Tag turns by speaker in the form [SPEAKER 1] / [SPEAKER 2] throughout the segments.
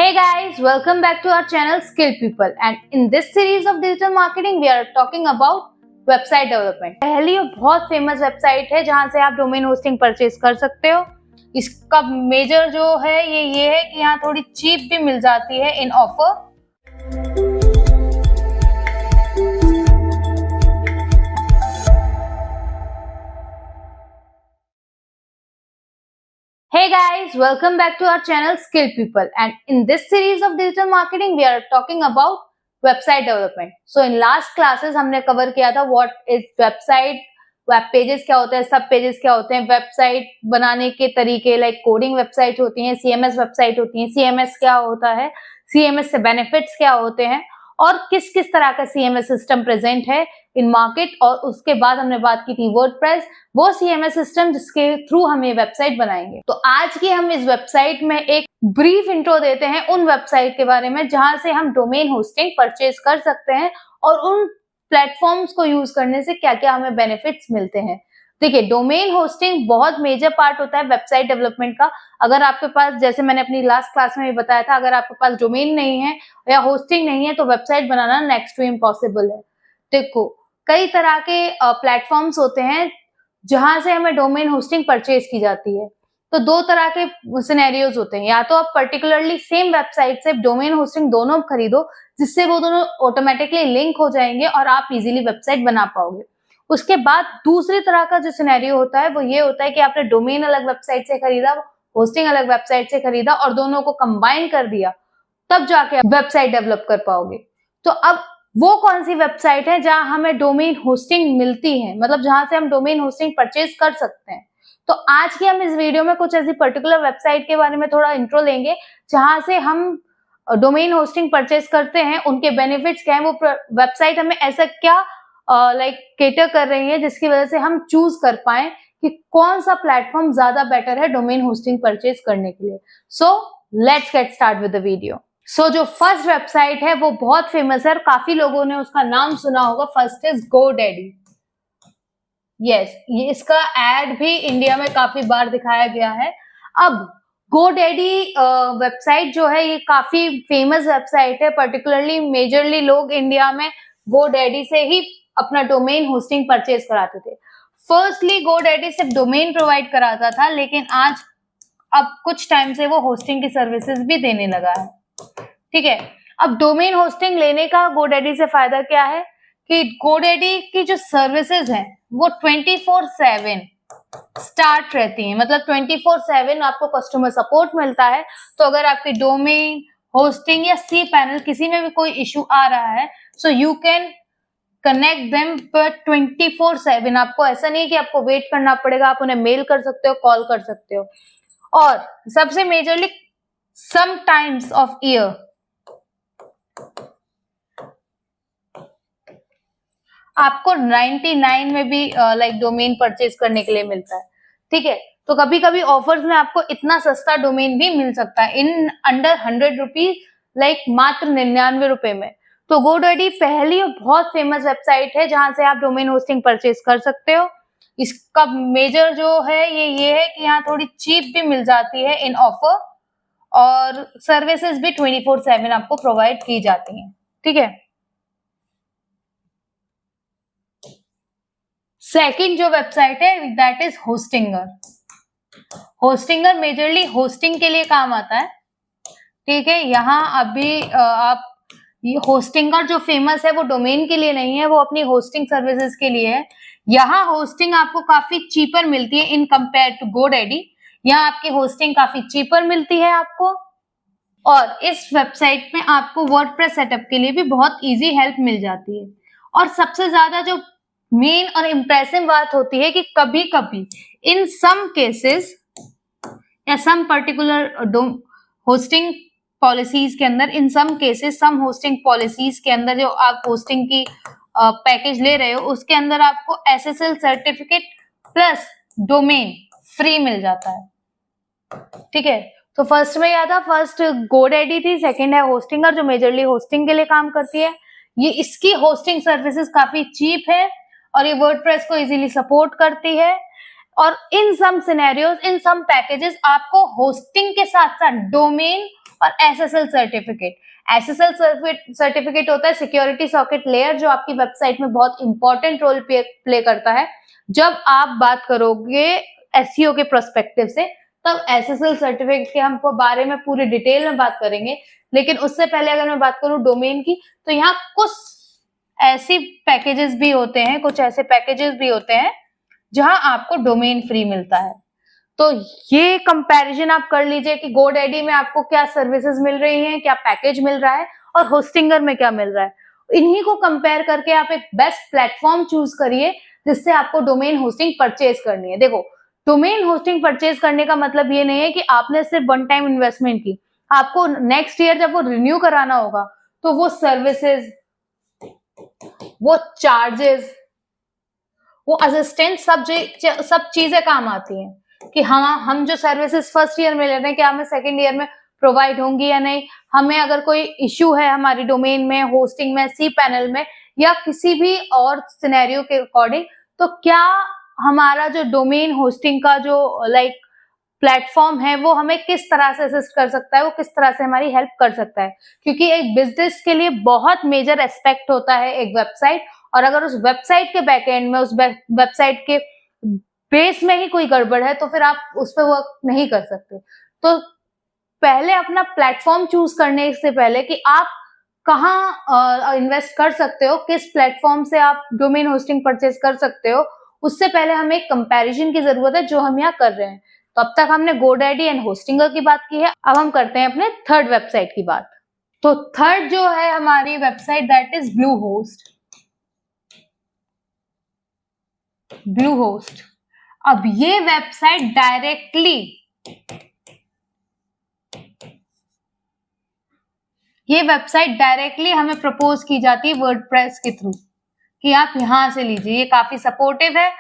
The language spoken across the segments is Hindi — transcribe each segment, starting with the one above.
[SPEAKER 1] Hey guys, welcome back to our channel Skill People, and in this series of digital marketing we are talking about website development। पहली और बहुत फेमस वेबसाइट है जहां से आप डोमेन होस्टिंग परचेज कर सकते हो। इसका मेजर जो है ये है कि यहाँ थोड़ी चीप भी मिल जाती है in offer. Hey guys, welcome back to our channel Skill People, and in this series of digital marketing we are talking about website development. So in last classes हमने कवर किया था what is website, web pages क्या होते हैं, सब पेजेस क्या होते हैं, वेबसाइट बनाने के तरीके लाइक कोडिंग वेबसाइट होती हैं, सीएमएस वेबसाइट होती हैं, सीएमएस क्या होता है, सीएमएस से बेनिफिट्स क्या होते हैं और किस किस तरह का सीएमएस सिस्टम प्रेजेंट है इन मार्केट। और उसके बाद हमने बात की थी वर्डप्रेस, वो सीएमएस सिस्टम जिसके थ्रू हम ये वेबसाइट बनाएंगे। तो आज की हम इस वेबसाइट में एक ब्रीफ इंट्रो देते हैं उन वेबसाइट के बारे में जहां से हम डोमेन होस्टिंग परचेज कर सकते हैं और उन प्लेटफॉर्म्स को यूज करने से क्या क्या हमें बेनिफिट्स मिलते हैं। देखिए, डोमेन होस्टिंग बहुत मेजर पार्ट होता है वेबसाइट डेवलपमेंट का। अगर आपके पास, जैसे मैंने अपनी लास्ट क्लास में भी बताया था, अगर आपके पास डोमेन नहीं है या होस्टिंग नहीं है तो वेबसाइट बनाना नेक्स्ट टू इम्पॉसिबल है। देखो, कई तरह के प्लेटफॉर्म्स होते हैं जहां से हमें डोमेन होस्टिंग परचेज की जाती है। तो दो तरह के सिनेरियोज होते हैं, या तो आप पर्टिकुलरली सेम वेबसाइट से डोमेन होस्टिंग दोनों खरीदो जिससे वो दोनों ऑटोमेटिकली लिंक हो जाएंगे और आप इजीली वेबसाइट बना पाओगे। उसके बाद दूसरी तरह का जो सिनेरियो होता है वो ये होता है कि आपने डोमेन अलग वेबसाइट से खरीदा, होस्टिंग अलग वेबसाइट से खरीदा और दोनों को कंबाइन कर दिया, तब जाके आप वेबसाइट डेवलप कर पाओगे। तो अब वो कौन सी वेबसाइट है जहां हमें डोमेन होस्टिंग मिलती है, मतलब जहां से हम डोमेन होस्टिंग परचेज कर सकते हैं। तो आज की हम इस वीडियो में कुछ ऐसी पर्टिकुलर वेबसाइट के बारे में थोड़ा इंट्रो लेंगे जहां से हम डोमेन होस्टिंग परचेज करते हैं, उनके बेनिफिट्स क्या है, वो वेबसाइट हमें ऐसा क्या केटर कर रही है जिसकी वजह से हम चूज कर पाए कि कौन सा प्लेटफॉर्म ज्यादा बेटर है डोमेन होस्टिंग परचेज करने के लिए। So let's get start with the video. So जो फर्स्ट वेबसाइट है वो बहुत फेमस है और काफी लोगों ने उसका नाम सुना होगा। First is GoDaddy। यस, ये इसका एड भी इंडिया में काफी बार दिखाया गया है। अब GoDaddy वेबसाइट जो है ये काफी फेमस वेबसाइट है, पर्टिकुलरली मेजरली लोग इंडिया में GoDaddy से ही अपना डोमेन होस्टिंग परचेज कराते थे। फर्स्टली GoDaddy सिर्फ डोमेन प्रोवाइड कराता था, लेकिन आज अब कुछ टाइम से वो होस्टिंग की सर्विसेज भी देने लगा है। ठीक है, अब डोमेन होस्टिंग लेने का GoDaddy से फायदा क्या है कि GoDaddy की जो सर्विसेज हैं वो 24/7 स्टार्ट रहती हैं, मतलब 24/7 आपको कस्टमर सपोर्ट मिलता है। तो अगर आपकी डोमेन होस्टिंग या cPanel किसी में भी कोई इश्यू आ रहा है, so you can connect them 24/7। आपको ऐसा नहीं है कि आपको वेट करना पड़ेगा, आप उन्हें मेल कर सकते हो, कॉल कर सकते हो। और सबसे majorly some times of year आपको 99 में भी डोमेन परचेज करने के लिए मिलता है। ठीक है, तो कभी कभी ऑफर्स में आपको इतना सस्ता डोमेन भी मिल सकता है इन अंडर 100 रुपीज, मात्र 99 रुपए में। तो GoDaddy पहली और बहुत फेमस वेबसाइट है जहां से आप डोमेन होस्टिंग परचेज कर सकते हो। इसका मेजर जो है ये है कि यहाँ थोड़ी चीप भी मिल जाती है इन ऑफर और सर्विसेज भी 24/7 आपको प्रोवाइड की जाती हैं। ठीक है, सेकंड जो वेबसाइट है that is Hostinger. Hostinger majorly hosting के लिए काम आता है। ठीक है, यहाँ अभी आप ये होस्टिंगर जो फेमस है वो डोमेन के लिए नहीं है, वो अपनी होस्टिंग सर्विसेज के लिए है। यहाँ होस्टिंग आपको काफी चीपर मिलती है इन कंपेयर टू GoDaddy। यहाँ आपकी होस्टिंग काफी चीपर मिलती है आपको, और इस वेबसाइट में आपको वर्डप्रेस सेटअप के लिए भी बहुत इजी हेल्प मिल जाती है। और सबसे ज्यादा जो मेन और इम्प्रेसिव बात होती है कि कभी कभी इन सम केसेस या सम पर्टिकुलर होस्टिंग पॉलिसीज के अंदर, in some cases some hosting policies के अंदर जो आप होस्टिंग की पैकेज ले रहे हो उसके अंदर आपको SSL certificate plus domain free मिल जाता है। ठीक है, तो फर्स्ट में क्या था, फर्स्ट GoDaddy थी, सेकंड है होस्टिंगर जो मेजरली होस्टिंग के लिए काम करती है। ये इसकी होस्टिंग सर्विसेज काफी चीप है और ये वर्डप्रेस को इजीली सपोर्ट करती है। और इन सम सिनेरियोज, इन सम पैकेजेस आपको होस्टिंग के साथ साथ डोमेन और SSL सर्टिफिकेट। SSL सर्टिफिकेट होता है सिक्योरिटी सॉकेट लेयर, जो आपकी वेबसाइट में बहुत इंपॉर्टेंट रोल प्ले करता है। जब आप बात करोगे SEO के पर्सपेक्टिव से, तब SSL सर्टिफिकेट के हम बारे में पूरी डिटेल में बात करेंगे। लेकिन उससे पहले अगर मैं बात करूं डोमेन की, तो यहाँ कुछ ऐसी पैकेजेस भी होते हैं, कुछ ऐसे पैकेजेस भी होते हैं जहां आपको डोमेन फ्री मिलता है। तो ये कंपैरिजन आप कर लीजिए कि GoDaddy में आपको क्या सर्विसेज मिल रही हैं, क्या पैकेज मिल रहा है, और होस्टिंगर में क्या मिल रहा है। इन्हीं को कंपेयर करके आप एक बेस्ट प्लेटफॉर्म चूज करिए जिससे आपको डोमेन होस्टिंग परचेज करनी है। देखो, डोमेन होस्टिंग परचेज करने का मतलब ये नहीं है कि आपने सिर्फ वन टाइम इन्वेस्टमेंट की, आपको नेक्स्ट ईयर जब वो रिन्यू कराना होगा तो वो सर्विसेज, वो चार्जेस, वो असिस्टेंट, सब चीजें काम आती हैं कि हम जो सर्विसेज फर्स्ट ईयर में ले रहे हैं क्या हमें सेकेंड ईयर में प्रोवाइड होंगी या नहीं। हमें अगर कोई इश्यू है हमारी डोमेन में, होस्टिंग में, cPanel में, या किसी भी और सिनेरियो के अकॉर्डिंग, तो क्या हमारा जो डोमेन होस्टिंग का जो प्लेटफॉर्म है वो हमें किस तरह से असिस्ट कर सकता है, वो किस तरह से हमारी हेल्प कर सकता है। क्योंकि एक बिजनेस के लिए बहुत मेजर एस्पेक्ट होता है एक वेबसाइट, और अगर उस वेबसाइट के बैकएंड में, उस वेबसाइट के बेस में ही कोई गड़बड़ है तो फिर आप उस पर वर्क नहीं कर सकते। तो पहले अपना प्लेटफॉर्म चूज करने से पहले कि आप कहाँ इन्वेस्ट कर सकते हो, किस प्लेटफॉर्म से आप डोमेन होस्टिंग परचेज कर सकते हो, उससे पहले हमें एक कंपैरिजन की जरूरत है, जो हम यहाँ कर रहे हैं। तो अब तक हमने GoDaddy एंड होस्टिंगर की बात की है, अब हम करते हैं अपने थर्ड वेबसाइट की बात। तो थर्ड जो है हमारी website, that is Bluehost. Bluehost, अब ये वेबसाइट डायरेक्टली हमें प्रपोज की जाती है वर्डप्रेस के थ्रू कि आप यहां से लीजिए। ये काफी सपोर्टिव है,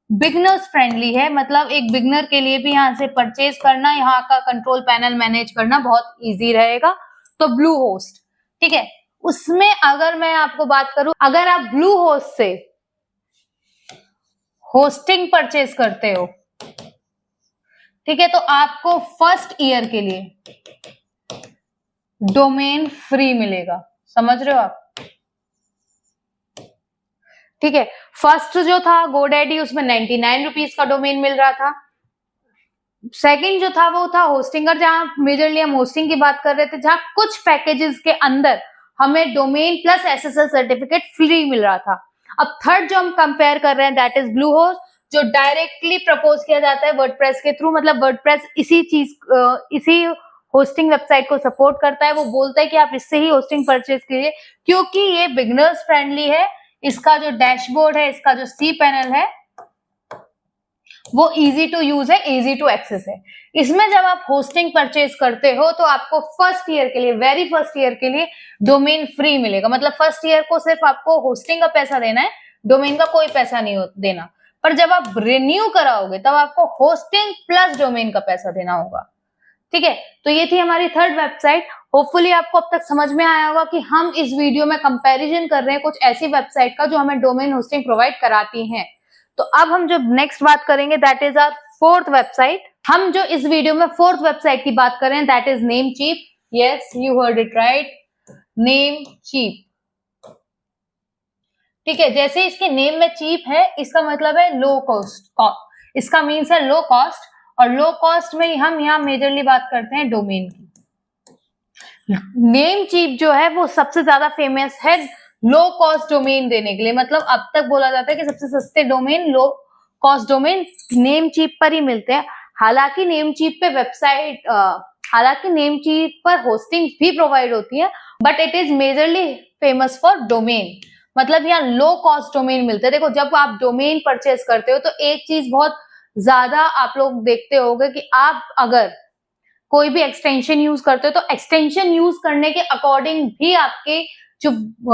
[SPEAKER 1] बिगनर्स फ्रेंडली है, मतलब एक बिगनर के लिए भी यहाँ से परचेज करना, यहाँ का कंट्रोल पैनल मैनेज करना बहुत इजी रहेगा। तो ब्लूहोस्ट, ठीक है। उसमें अगर मैं आपको बात करूं, अगर आप ब्लूहोस्ट से होस्टिंग परचेज करते हो, ठीक है, तो आपको फर्स्ट ईयर के लिए डोमेन फ्री मिलेगा। समझ रहे हो आप? ठीक है। फर्स्ट जो था GoDaddy, उसमें 99 रुपीज का डोमेन मिल रहा था। सेकंड जो था वो था होस्टिंगर, जहां मेजरली हम होस्टिंग की बात कर रहे थे, जहां कुछ पैकेजेस के अंदर हमें domain plus SSL certificate free मिल रहा था। अब थर्ड जो हम कंपेयर कर रहे हैं, दैट इज ब्लूहोस्ट, जो डायरेक्टली प्रपोज किया जाता है वर्डप्रेस के थ्रू। मतलब वर्डप्रेस इसी होस्टिंग वेबसाइट को सपोर्ट करता है। वो बोलता है कि आप इससे ही होस्टिंग परचेज कीजिए, क्योंकि ये बिगनर्स फ्रेंडली है। इसका जो डैशबोर्ड है, इसका जो cPanel है, वो इजी टू यूज है, इजी टू एक्सेस है। इसमें जब आप होस्टिंग परचेज करते हो तो आपको फर्स्ट ईयर के लिए, वेरी फर्स्ट ईयर के लिए डोमेन फ्री मिलेगा। मतलब फर्स्ट ईयर को सिर्फ आपको होस्टिंग का पैसा देना है, डोमेन का कोई पैसा नहीं देना। पर जब आप रिन्यू कराओगे तब आपको होस्टिंग प्लस डोमेन का पैसा देना होगा। ठीक है, तो ये थी हमारी थर्ड वेबसाइट। होपफुली आपको अब तक समझ में आया होगा कि हम इस वीडियो में कंपैरिजन कर रहे हैं कुछ ऐसी वेबसाइट का जो हमें डोमेन होस्टिंग प्रोवाइड कराती हैं। तो अब हम जो नेक्स्ट बात करेंगे, that is our fourth website. हम जो इस वीडियो में फोर्थ वेबसाइट की बात कर रहे हैं, that is Namecheap. Yes, you heard it right, Namecheap. ठीक है, जैसे इसके नेम में चीप है, इसका मतलब है लो कॉस्ट। इसका मीन्स है लो कॉस्ट, और लो कॉस्ट में हम यहाँ मेजरली बात करते हैं डोमेन की। नेमचीप जो है वो सबसे ज्यादा फेमस है लो कॉस्ट डोमेन देने के लिए। मतलब अब तक बोला जाता है कि सबसे सस्ते domain, low cost domain Namecheap पर ही मिलते हैं। हालांकि नेमचीप पर होस्टिंग भी प्रोवाइड होती है, but it is majorly famous for domain. मतलब यहाँ लो कॉस्ट डोमेन मिलते हैं। देखो, जब आप डोमेन परचेज करते हो तो एक चीज बहुत ज्यादा आप लोग देखते होंगे कि आप अगर कोई भी एक्सटेंशन यूज करते हो तो एक्सटेंशन यूज करने के अकॉर्डिंग भी आपके जो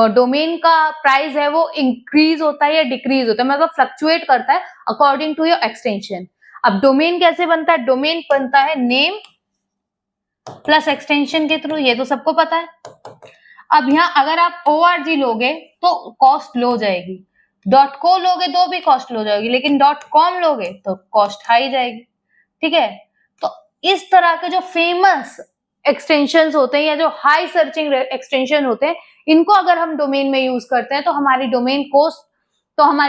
[SPEAKER 1] डोमेन का प्राइस है वो इंक्रीज होता है या डिक्रीज होता है, मतलब फ्लक्चुएट करता है अकॉर्डिंग टू योर एक्सटेंशन। अब डोमेन कैसे बनता है? डोमेन बनता है नेम प्लस एक्सटेंशन के थ्रू, ये तो सबको पता है। अब यहाँ अगर आप org लोगे तो कॉस्ट लो जाएगी, .co लोगे तो भी कॉस्ट लो जाएगी, लेकिन .com लोगे तो कॉस्ट हाई जाएगी। ठीक है, तो इस तरह के जो फेमस एक्सटेंशंस होते हैं या जो हाई सर्चिंग एक्सटेंशन होते हैं, इनको अगर हम डोमेन में यूज करते हैं तो हमारी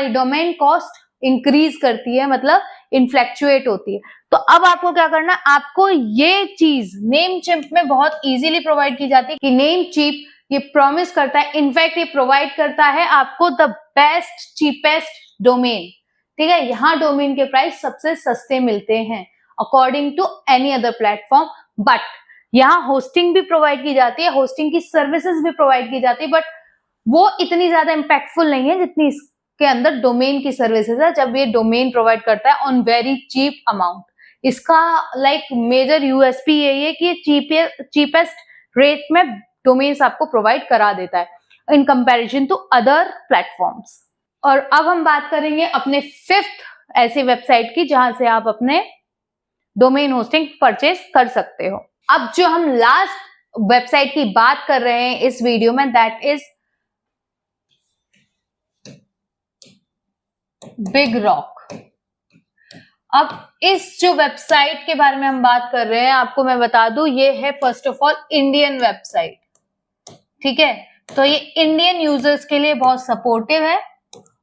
[SPEAKER 1] डोमेन कॉस्ट इंक्रीज करती है, मतलब इनफ्लैक्चुएट होती है। तो अब आपको क्या करना है, आपको ये चीज नेमचीप में बहुत इजीली प्रोवाइड की जाती है कि नेमचीप ये प्रॉमिस करता है, इनफैक्ट ये प्रोवाइड करता है आपको द बेस्ट चीपेस्ट डोमेन। ठीक है, यहाँ डोमेन के प्राइस सबसे सस्ते मिलते हैं according to any other platform. But यहाँ होस्टिंग भी प्रोवाइड की जाती है, होस्टिंग की सर्विसेज भी प्रोवाइड की जाती है, बट वो इतनी ज्यादा इम्पैक्टफुल नहीं है जितनी इसके अंदर डोमेन की सर्विसेज है, जब ये डोमेन प्रोवाइड करता है ऑन वेरी चीप अमाउंट। इसका मेजर यूएसपी यही है कि ये चीपेस्ट रेट में डोमेन्स आपको प्रोवाइड करा देता है in comparison to other platforms. और अब हम बात करेंगे अपने 5th ऐसी वेबसाइट की जहां से आप अपने डोमेन होस्टिंग परचेस कर सकते हो। अब जो हम लास्ट वेबसाइट की बात कर रहे हैं इस वीडियो में, दैट इज बिग रॉक। अब इस जो वेबसाइट के बारे में हम बात कर रहे हैं, आपको मैं बता दूं, ये है first of all Indian website. ठीक है, तो ये इंडियन यूजर्स के लिए बहुत सपोर्टिव है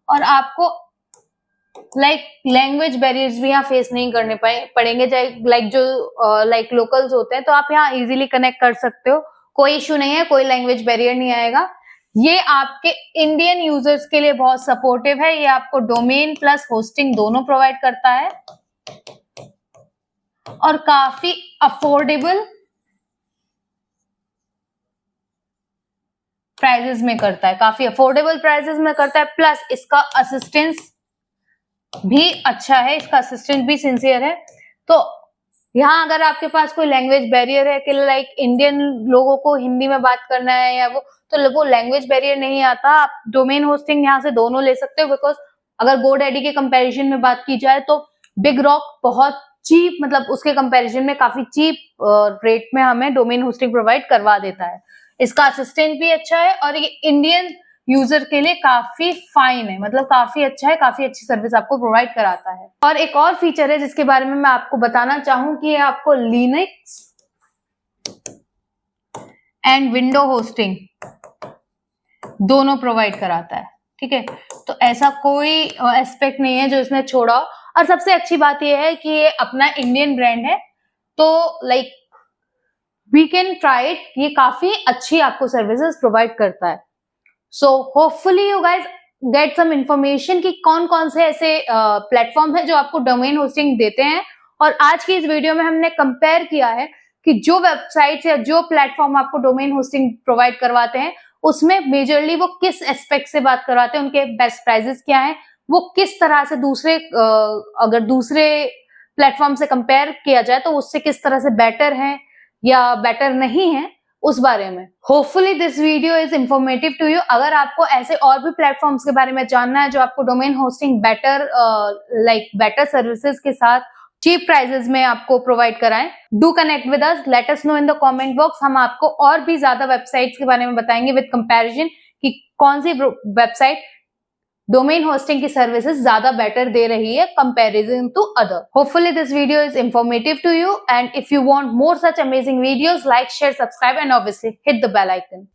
[SPEAKER 1] और आपको लैंग्वेज बैरियर्स भी यहाँ फेस नहीं करने पड़ेंगे। जो लोकल्स होते हैं तो आप यहाँ इजीली कनेक्ट कर सकते हो, कोई इश्यू नहीं है, कोई लैंग्वेज बैरियर नहीं आएगा। ये आपके इंडियन यूजर्स के लिए बहुत सपोर्टिव है। ये आपको डोमेन प्लस होस्टिंग दोनों प्रोवाइड करता है और काफी अफोर्डेबल प्राइजेस में करता है, काफी अफोर्डेबल प्राइजेस में करता है। प्लस इसका असिस्टेंस भी अच्छा है, इसका असिस्टेंट भी सिंसियर है। तो यहाँ अगर आपके पास कोई लैंग्वेज बैरियर है कि इंडियन लोगों को हिंदी में बात करना है या वो लैंग्वेज बैरियर नहीं आता, आप डोमेन होस्टिंग यहाँ से दोनों ले सकते हो। बिकॉज अगर GoDaddy के कंपैरिजन में बात की जाए तो बिग रॉक बहुत चीप, मतलब उसके कंपैरिजन में काफी चीप रेट में हमें डोमेन होस्टिंग प्रोवाइड करवा देता है। इसका असिस्टेंट भी अच्छा है और ये इंडियन यूजर के लिए काफी फाइन है, मतलब काफी अच्छा है, काफी अच्छी सर्विस आपको प्रोवाइड कराता है। और एक और फीचर है जिसके बारे में मैं आपको बताना चाहूँ कि ये आपको लिनक्स एंड विंडो होस्टिंग दोनों प्रोवाइड कराता है। ठीक है, तो ऐसा कोई एस्पेक्ट नहीं है जो इसने छोड़ा। और सबसे अच्छी बात यह है कि ये अपना इंडियन ब्रांड है, तो वी कैन ट्राई इट, ये काफी अच्छी आपको सर्विसेज प्रोवाइड करता है। So hopefully you guys get some information कि कौन कौन से ऐसे प्लेटफॉर्म है जो आपको डोमेन होस्टिंग देते हैं। और आज की इस वीडियो में हमने कंपेयर किया है कि जो वेबसाइट्स या जो प्लेटफॉर्म आपको डोमेन होस्टिंग प्रोवाइड करवाते हैं उसमें मेजरली वो किस एस्पेक्ट से बात करवाते हैं, उनके बेस्ट प्राइजेस क्या हैं, वो किस तरह से अगर दूसरे प्लेटफॉर्म से कंपेयर किया जाए तो उससे किस तरह से बेटर है या बेटर नहीं है, उस बारे में। Hopefully this video is informative to you. अगर आपको ऐसे और भी प्लेटफॉर्म्स के बारे में जानना है जो आपको डोमेन होस्टिंग बेटर सर्विसेज के साथ चीप प्राइजेस में आपको प्रोवाइड कराएं, do connect with us, let us know in the comment box. हम आपको और भी ज्यादा वेबसाइट्स के बारे में बताएंगे विद कंपैरिजन कि कौन सी वेबसाइट डोमेन होस्टिंग की सर्विसेज ज्यादा बेटर दे रही है comparison to other. Hopefully this video is informative to you, and if you want more such amazing videos, like, share, subscribe and obviously hit the bell icon.